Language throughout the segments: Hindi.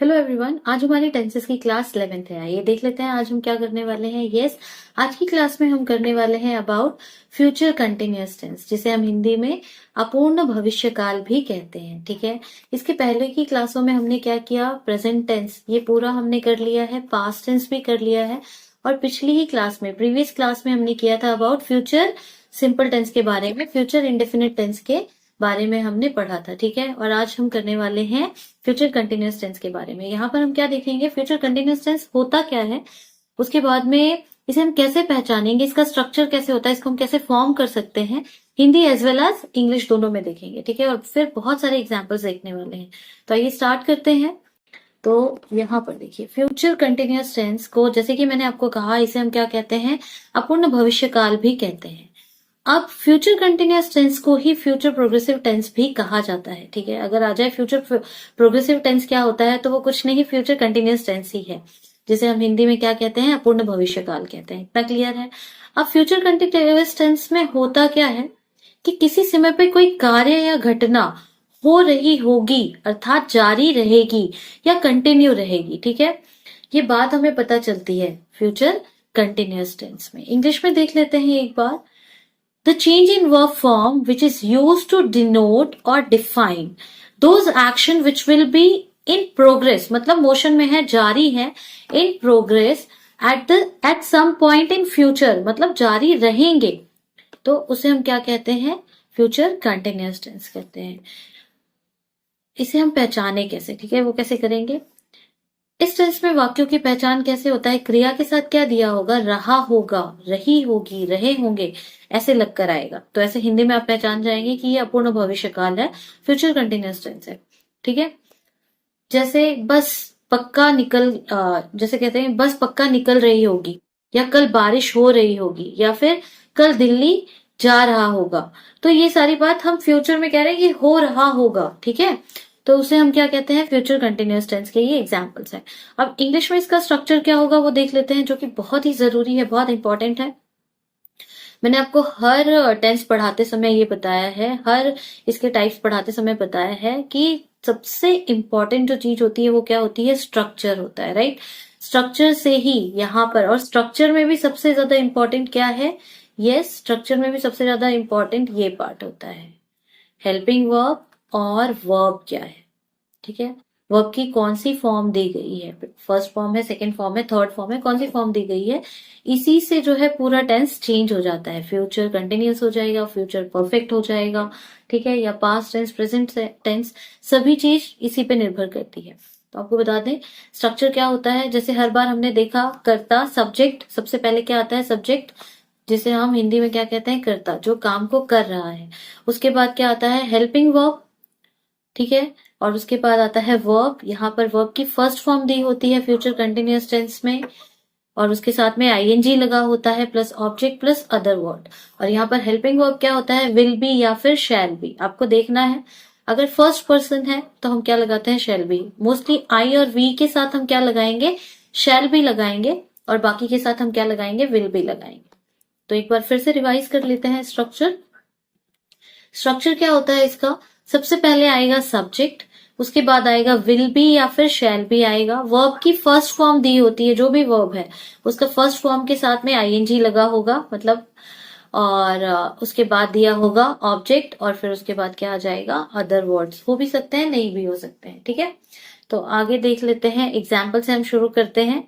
हेलो एवरीवन, आज हमारी टेंसेस की क्लास 11th है। आइए देख लेते हैं आज हम क्या करने वाले हैं। आज की क्लास में हम करने वाले हैं अबाउट फ्यूचर कंटिन्यूअस टेंस, जिसे हम हिंदी में अपूर्ण भविष्य काल भी कहते हैं। ठीक है, इसके पहले की क्लासों में हमने क्या किया, प्रेजेंट टेंस ये पूरा हमने कर लिया है, पास्ट टेंस भी कर लिया है, और पिछली ही क्लास में, प्रीवियस क्लास में हमने किया था अबाउट फ्यूचर सिंपल टेंस के बारे में, फ्यूचर इंडेफिनिट टेंस के बारे में हमने पढ़ा था। ठीक है, और आज हम करने वाले हैं फ्यूचर कंटिन्यूअस टेंस के बारे में। यहाँ पर हम क्या देखेंगे, फ्यूचर कंटिन्यूअस टेंस होता क्या है, उसके बाद में इसे हम कैसे पहचानेंगे, इसका स्ट्रक्चर कैसे होता है, इसको हम कैसे फॉर्म कर सकते हैं, Hindi as well as English दोनों में देखेंगे। ठीक है, और फिर बहुत सारे एग्जाम्पल्स देखने वाले हैं। तो आइए स्टार्ट करते हैं। तो यहाँ पर देखिए, फ्यूचर कंटिन्यूअस टेंस को, जैसे कि मैंने आपको कहा, इसे हम क्या कहते हैं, अपूर्ण भविष्य काल भी कहते हैं। अब फ्यूचर कंटिन्यूअस टेंस को ही फ्यूचर प्रोग्रेसिव टेंस भी कहा जाता है। ठीक है, अगर आ जाए फ्यूचर प्रोग्रेसिव टेंस क्या होता है, तो वो कुछ नहीं, फ्यूचर कंटिन्यूअस टेंस ही है, जिसे हम हिंदी में क्या कहते हैं, अपूर्ण भविष्य काल कहते हैं। इतना क्लियर है। अब फ्यूचर कंटिन्यूअस टेंस में होता क्या है कि किसी समय पे कोई कार्य या घटना हो रही होगी, अर्थात जारी रहेगी या कंटिन्यू रहेगी। ठीक है, ये बात हमें पता चलती है फ्यूचर कंटिन्यूअस टेंस में। इंग्लिश में देख लेते हैं एक बार। The change in verb form which is used to denote or define those action which will be in progress, मतलब मोशन में है, जारी है, in progress at some point in future, मतलब जारी रहेंगे, तो उसे हम क्या कहते हैं, फ्यूचर कंटिन्यूअस टेंस कहते हैं। इसे हम पहचाने कैसे, ठीक है, वो कैसे करेंगे। इस टेंस में वाक्यों की पहचान कैसे होता है, क्रिया के साथ क्या दिया होगा, रहा होगा, रही होगी, रहे होंगे, ऐसे लगकर आएगा। तो ऐसे हिंदी में आप पहचान जाएंगे कि ये अपूर्ण भविष्य काल है, फ्यूचर कंटिन्यूअस टेंस है। ठीक है, जैसे बस पक्का निकल, जैसे कहते हैं बस पक्का निकल रही होगी, या कल बारिश हो रही होगी, या फिर कल दिल्ली जा रहा होगा। तो ये सारी बात हम फ्यूचर में कह रहे हैं कि हो रहा होगा। ठीक है, तो उसे हम क्या कहते हैं, फ्यूचर कंटिन्यूअस टेंस के ये एग्जांपल्स हैं। अब इंग्लिश में इसका स्ट्रक्चर क्या होगा वो देख लेते हैं, जो कि बहुत ही जरूरी है, बहुत इंपॉर्टेंट है। मैंने आपको हर टेंस पढ़ाते समय ये बताया है, हर इसके टाइप्स पढ़ाते समय बताया है कि सबसे इंपॉर्टेंट जो चीज होती है वो क्या होती है, स्ट्रक्चर होता है। राइट, स्ट्रक्चर से ही यहाँ पर, और स्ट्रक्चर में भी सबसे ज्यादा इंपॉर्टेंट क्या है, यस, स्ट्रक्चर में भी सबसे ज्यादा इंपॉर्टेंट ये पार्ट होता है, हेल्पिंग वर्ब और वर्ब क्या है। ठीक है, वर्ब की कौन सी फॉर्म दी गई है, फर्स्ट फॉर्म है, सेकंड फॉर्म है, थर्ड फॉर्म है, कौन सी फॉर्म दी गई है, इसी से जो है पूरा टेंस चेंज हो जाता है। फ्यूचर कंटिन्यूअस हो जाएगा, फ्यूचर परफेक्ट हो जाएगा। ठीक है, या पास्ट टेंस, प्रेजेंट टेंस, सभी चीज इसी पे निर्भर करती है। तो आपको बता दें स्ट्रक्चर क्या होता है। जैसे हर बार हमने देखा, कर्ता, सब्जेक्ट, सबसे पहले क्या आता है, सब्जेक्ट, जिसे हम हिंदी में क्या कहते हैं, कर्ता, जो काम को कर रहा है। उसके बाद क्या आता है, हेल्पिंग वर्ब। ठीक है, और उसके बाद आता है वर्ब। यहाँ पर वर्ब की फर्स्ट फॉर्म दी होती है फ्यूचर कंटिन्यूअस टेंस में, और उसके साथ में आईएनजी लगा होता है, plus object plus other word. और यहाँ पर हेल्पिंग वर्ब क्या होता है, विल बी या फिर शैल बी। आपको देखना है, अगर फर्स्ट पर्सन है तो हम क्या लगाते हैं, शैल बी। मोस्टली आई और वी के साथ हम क्या लगाएंगे, शैल बी लगाएंगे, और बाकी के साथ हम क्या लगाएंगे, विल बी लगाएंगे। तो एक बार फिर से रिवाइज कर लेते हैं स्ट्रक्चर। स्ट्रक्चर क्या होता है इसका, सबसे पहले आएगा सब्जेक्ट, उसके बाद आएगा विल बी या फिर शैल बी आएगा। वर्ब की फर्स्ट फॉर्म दी होती है, जो भी वर्ब है उसका फर्स्ट फॉर्म के साथ में आईएनजी लगा होगा, मतलब, और उसके बाद दिया होगा ऑब्जेक्ट, और फिर उसके बाद क्या आ जाएगा, अदर वर्ड्स। हो भी सकते हैं, नहीं भी हो सकते हैं। ठीक है, तो आगे देख लेते हैं, एग्जाम्पल से हम शुरू करते हैं।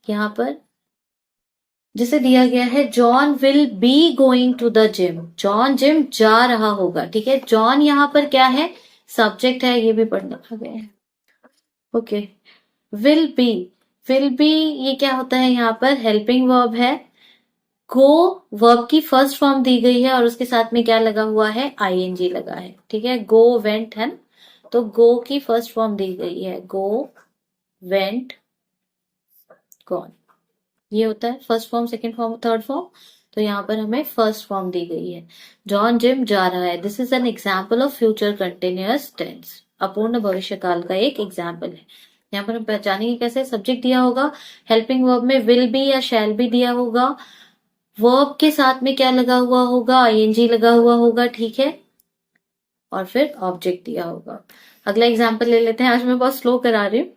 यहाँ पर जिसे दिया गया है, John will be going to the gym, John gym जा रहा होगा। ठीक है, जॉन यहाँ पर क्या है, सब्जेक्ट है, ये भी पढ़ने आ गए हैं। Okay, will be, will be ये क्या होता है, यहाँ पर हेल्पिंग वर्ब है। गो वर्ब की फर्स्ट फॉर्म दी गई है, और उसके साथ में क्या लगा हुआ है, आईएनजी लगा है। ठीक है, गो वेंट है, तो गो की फर्स्ट फॉर्म दी गई है, गो वेंट गॉन, ये होता है first form, second form, third form. तो यहाँ पर हमें फर्स्ट फॉर्म दी गई है, जॉन जिम जा रहा है। This is an example of future continuous tense, अपूर्ण भविष्य काल का एक एग्जाम्पल है। यहाँ पर हम पहचानेंगे कैसे, सब्जेक्ट दिया होगा, हेल्पिंग वर्ब में विल बी या शैल बी दिया होगा, वर्ब के साथ में क्या लगा हुआ होगा, आईएनजी लगा हुआ होगा। ठीक है, और फिर ऑब्जेक्ट दिया होगा। अगला एग्जाम्पल ले लेते हैं। आज मैं बहुत स्लो करा रही हूँ।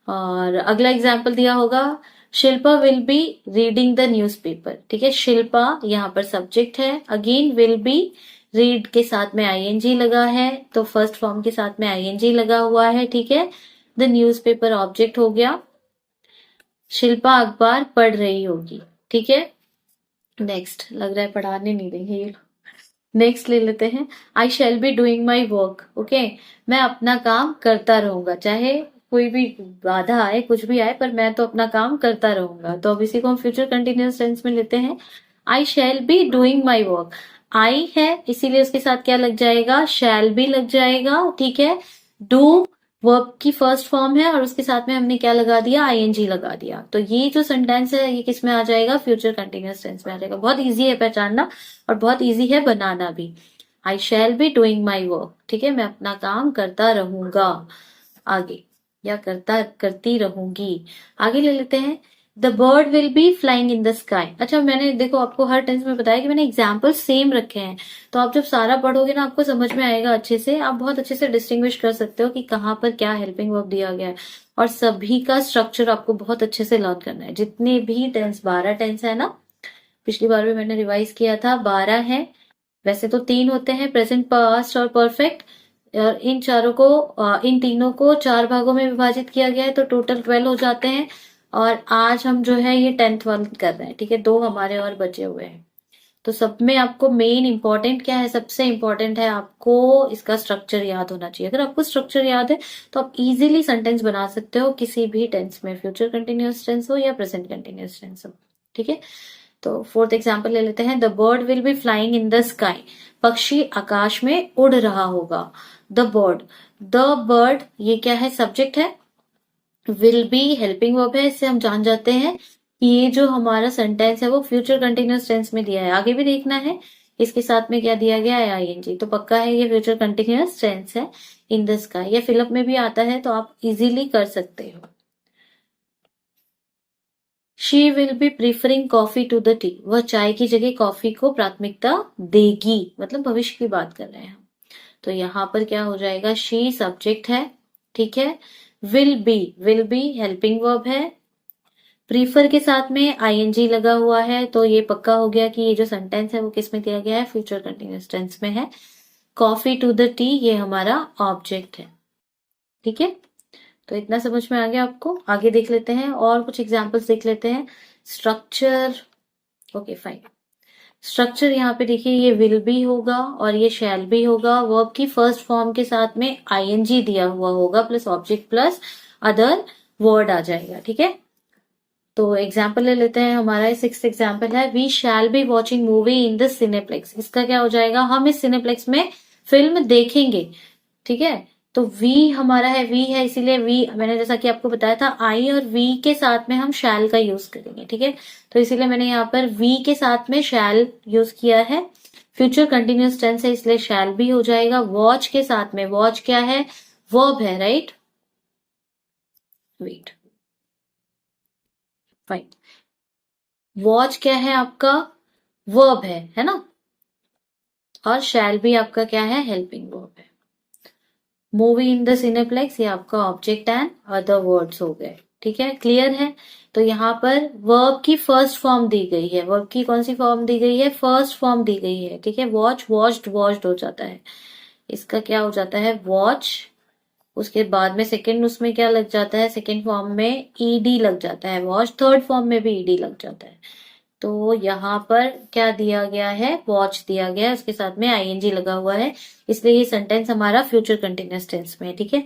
और अगला एग्जाम्पल दिया होगा, Shilpa will be reading the newspaper. ठीक है, शिल्पा यहाँ पर सब्जेक्ट है। अगेन विल बी, रीड के साथ में आईएनजी लगा है, तो फर्स्ट फॉर्म के साथ में आईएनजी लगा हुआ है। ठीक है, द न्यूज़पेपर ऑब्जेक्ट हो गया। शिल्पा अखबार पढ़ रही होगी। ठीक है, नेक्स्ट, लग रहा है पढ़ाने नहीं देंगे ये। नेक्स्ट ले लेते हैं, I shall be doing my work. Okay, मैं अपना काम करता रहूंगा, चाहे कोई भी बाधा आए, कुछ भी आए, पर मैं तो अपना काम करता रहूंगा। तो अब इसी को हम फ्यूचर कंटिन्यूअस टेंस में लेते हैं। I shall be doing my work, आई है इसीलिए उसके साथ क्या लग जाएगा, शैल बी लग जाएगा। ठीक है, डू वर्ब की फर्स्ट फॉर्म है और उसके साथ में हमने क्या लगा दिया, आईएनजी लगा दिया। तो ये जो सेंटेंस है ये किस में आ जाएगा, फ्यूचर कंटिन्यूअस टेंस में आ जाएगा। बहुत इजी है पहचानना और बहुत इजी है बनाना भी। I shall be doing my work, ठीक है, मैं अपना काम करता रहूंगा आगे, या करती रहूंगी। आगे ले लेते हैं, the bird will be flying in the sky. अच्छा, मैंने देखो आपको हर टेंस में बताया कि मैंने एग्जाम्पल सेम रखे हैं, तो आप जब सारा पढ़ोगे ना आपको समझ में आएगा अच्छे से। आप बहुत अच्छे से डिस्टिंग्विश कर सकते हो कि कहाँ पर क्या हेल्पिंग वर्ब दिया गया है, और सभी का स्ट्रक्चर आपको बहुत अच्छे से लर्न करना है। जितने भी टेंस, 12 टेंस है ना, पिछली बार भी मैंने रिवाइज किया था, 12 है। वैसे तो 3 होते हैं, प्रेजेंट, पास्ट और परफेक्ट। और इन चारों को, इन तीनों को 4 भागों में विभाजित किया गया है, तो टोटल 12 हो जाते हैं। और आज हम जो है ये 10th वन कर रहे हैं। ठीक है, 2 हमारे और बचे हुए हैं। तो सब में आपको मेन इंपॉर्टेंट क्या है, सबसे इंपॉर्टेंट है आपको इसका स्ट्रक्चर याद होना चाहिए। अगर आपको स्ट्रक्चर याद है तो आप इजीली सेंटेंस बना सकते हो किसी भी टेंस में, फ्यूचर कंटिन्यूअस टेंस हो या प्रेजेंट कंटिन्यूअस टेंस हो। ठीक है, तो फोर्थ एग्जाम्पल ले लेते हैं, the bird will be flying in the sky. पक्षी आकाश में उड़ रहा होगा। द बर्ड, द बर्ड ये क्या है, सब्जेक्ट है। विल बी हेल्पिंग वर्ब है, इससे हम जान जाते हैं कि ये जो हमारा सेंटेंस है वो फ्यूचर कंटिन्यूअस टेंस में दिया है। आगे भी देखना है इसके साथ में क्या दिया गया है, आईएनजी, तो पक्का है ये फ्यूचर कंटिन्यूअस टेंस है। इन द स्काई, ये फिलअप में भी आता है तो आप इजीली कर सकते हो। She will be preferring coffee to the tea, वह चाय की जगह कॉफी को प्राथमिकता देगी, मतलब भविष्य की बात कर रहे हैं हम। तो यहाँ पर क्या हो जाएगा, शी सब्जेक्ट है। ठीक है, विल बी हेल्पिंग वर्ब है। प्रीफर के साथ में आईएनजी लगा हुआ है, तो ये पक्का हो गया कि ये जो सेंटेंस है वो किस में दिया गया है, फ्यूचर कंटिन्यूअस टेंस में है। कॉफी टू द टी ये हमारा ऑब्जेक्ट है। ठीक है, तो इतना समझ में आ गया आपको। आगे देख लेते हैं और कुछ एग्जांपल्स देख लेते हैं। Structure, okay fine. स्ट्रक्चर यहाँ पे देखिए, ये विल बी होगा और ये शैल बी होगा। वर्ब की फर्स्ट फॉर्म के साथ में आईएनजी दिया हुआ होगा, plus object plus other word आ जाएगा। ठीक है, तो एग्जाम्पल ले लेते हैं। हमारा 6th एग्जाम्पल है, we shall be watching movie in the cineplex. इसका क्या हो जाएगा, हम इस सिनेप्लेक्स में फिल्म देखेंगे। ठीक है, तो वी हमारा है, वी है, इसीलिए वी, मैंने जैसा कि आपको बताया था, आई और वी के साथ में हम शैल का यूज करेंगे। ठीक है, तो इसीलिए मैंने यहाँ पर वी के साथ में शैल यूज किया है। फ्यूचर कंटिन्यूअस टेंस है इसलिए शैल भी हो जाएगा। वॉच के साथ में, वॉच क्या है, वर्ब है, राइट, वेट, फाइन। वॉच क्या है आपका, वर्ब है ना, और शैल भी आपका क्या है, हेल्पिंग वर्ब है। मूवी इन द सिनेप्लेक्स ये आपका ऑब्जेक्ट एंड अदर वर्ड्स हो गए। ठीक है, क्लियर है। तो यहाँ पर वर्ब की फर्स्ट फॉर्म दी गई है। वर्ब की कौन सी फॉर्म दी गई है, फर्स्ट फॉर्म दी गई है। ठीक है, वॉच, वॉच्ड, वॉच्ड हो जाता है। इसका क्या हो जाता है, वॉच, उसके बाद में सेकंड उसमें क्या लग जाता है, सेकंड फॉर्म में ईडी लग जाता है। वॉच, थर्ड फॉर्म में भी ईडी लग जाता है। तो यहाँ पर क्या दिया गया है, वॉच दिया गया है, उसके साथ में आईएनजी लगा हुआ है, इसलिए ये सेंटेंस हमारा फ्यूचर कंटिन्यूअस टेंस में है। ठीक है,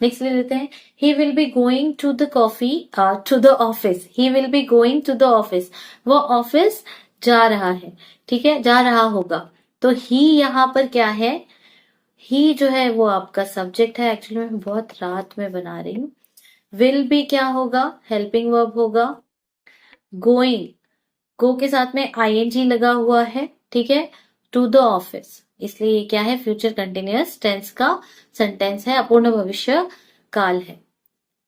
नेक्स्ट ले लेते हैं, he will be going to the to the office. He will be going to the office, वो ऑफिस जा रहा है। ठीक है, जा रहा होगा। तो ही यहाँ पर क्या है, ही जो है वो आपका सब्जेक्ट है। एक्चुअली मैं बहुत रात में बना रही हूँ। विल बी क्या होगा, हेल्पिंग वर्ब होगा। गोइंग, गो के साथ में आईएनजी लगा हुआ है। ठीक है, टू द ऑफिस, इसलिए ये क्या है, फ्यूचर कंटिन्यूअस टेंस का सेंटेंस है, अपूर्ण भविष्य काल है।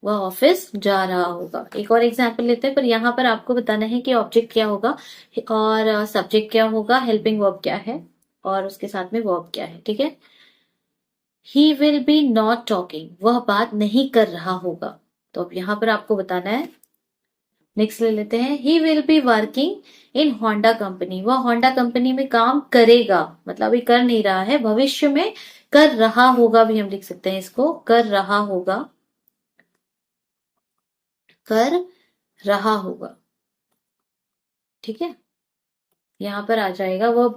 वह ऑफिस जा रहा होगा। एक और एग्जाम्पल लेते हैं, पर यहाँ पर आपको बताना है कि ऑब्जेक्ट क्या होगा और सब्जेक्ट क्या होगा, हेल्पिंग वर्ब क्या है और उसके साथ में वर्ब क्या है। ठीक है, ही विल बी नॉट टॉकिंग, वह बात नहीं कर रहा होगा। तो अब यहाँ पर आपको बताना है। नेक्स्ट ले लेते हैं, he will be working in Honda company, वह होंडा कंपनी में काम करेगा, मतलब अभी कर नहीं रहा है, भविष्य में कर रहा होगा भी हम लिख सकते हैं इसको, कर रहा होगा, कर रहा होगा। ठीक है, यहाँ पर आ जाएगा वो,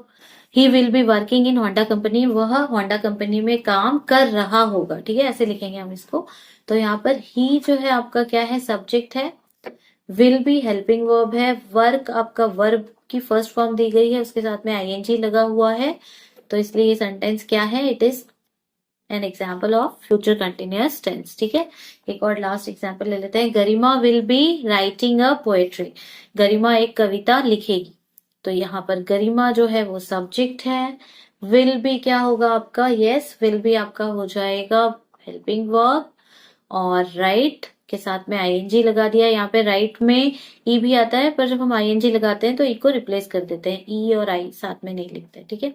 ही will be working in Honda company, वह होंडा कंपनी में काम कर रहा होगा। ठीक है, ऐसे लिखेंगे हम इसको। तो यहाँ पर ही जो है आपका क्या है, सब्जेक्ट है, विल बी हेल्पिंग वर्ब है, वर्क आपका वर्ब की फर्स्ट फॉर्म दी गई है, उसके साथ में आईएनजी लगा हुआ है। तो इसलिए ये सेंटेंस क्या है, it is an example of future continuous tense. ठीक है, एक और लास्ट एग्जाम्पल ले लेते हैं, Garima will be writing a poetry, Garima एक कविता लिखेगी। तो यहाँ पर गरिमा जो है वो सब्जेक्ट है, विल बी क्या होगा आपका, यस विल बी आपका हो जाएगा हेल्पिंग वर्ब, और राइट के साथ में आईएनजी लगा दिया। यहाँ पे राइट में ई भी आता है, पर जब हम आईएनजी लगाते हैं तो ई को रिप्लेस कर देते हैं, ई और आई साथ में नहीं लिखते। ठीक है,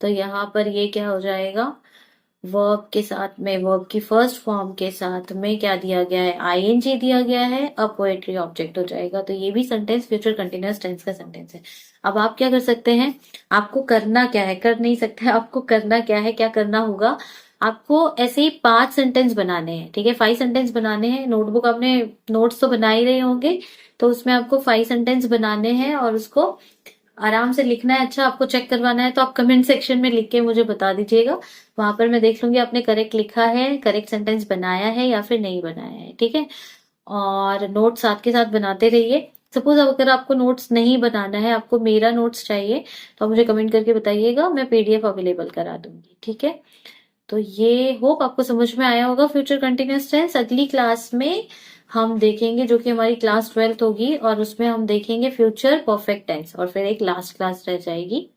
तो यहाँ पर ये क्या हो जाएगा, वर्ब के साथ में, वर्ब की फर्स्ट फॉर्म के साथ में क्या दिया गया है, आईएनजी दिया गया है, अब पोएट्री ऑब्जेक्ट हो जाएगा। तो ये भी सेंटेंस फ्यूचर कंटिन्यूअस टेंस का सेंटेंस है। अब आप क्या कर सकते हैं, आपको करना क्या है, कर नहीं सकते, आपको करना क्या है, क्या करना होगा, आपको ऐसे ही 5 सेंटेंस बनाने हैं। ठीक है, 5 सेंटेंस बनाने हैं। नोटबुक आपने नोट्स तो बना ही रहे होंगे, तो उसमें आपको 5 सेंटेंस बनाने हैं और उसको आराम से लिखना है। अच्छा, आपको चेक करवाना है तो आप कमेंट सेक्शन में लिख के मुझे बता दीजिएगा, वहां पर मैं देख लूंगी आपने करेक्ट लिखा है, करेक्ट सेंटेंस बनाया है या फिर नहीं बनाया है। ठीक है, और नोट्स साथ के साथ बनाते रहिए। सपोज अगर आपको नोट्स नहीं बनाना है, आपको मेरा नोट्स चाहिए, तो आप मुझे कमेंट करके बताइएगा, मैं पीडीएफ अवेलेबल करा दूंगी। ठीक है, तो ये होप आपको समझ में आया होगा फ्यूचर कंटिन्यूअस टेंस। अगली क्लास में हम देखेंगे, जो कि हमारी क्लास 12th होगी, और उसमें हम देखेंगे फ्यूचर परफेक्ट टेंस, और फिर एक लास्ट क्लास रह जाएगी।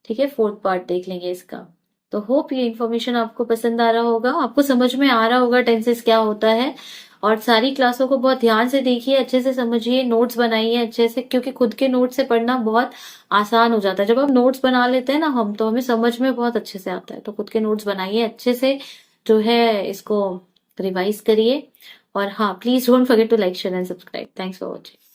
ठीक है, 4th पार्ट देख लेंगे इसका। तो होप ये इन्फॉर्मेशन आपको पसंद आ रहा होगा, आपको समझ में आ रहा होगा टेंसेस क्या होता है। और सारी क्लासों को बहुत ध्यान से देखिए, अच्छे से समझिए, नोट्स बनाइए अच्छे से, क्योंकि खुद के नोट्स से पढ़ना बहुत आसान हो जाता है। जब हम नोट्स बना लेते हैं ना हम, तो हमें समझ में बहुत अच्छे से आता है। तो खुद के नोट्स बनाइए अच्छे से, जो है इसको रिवाइज करिए। और हाँ, please don't forget to like, share and subscribe. Thanks for watching.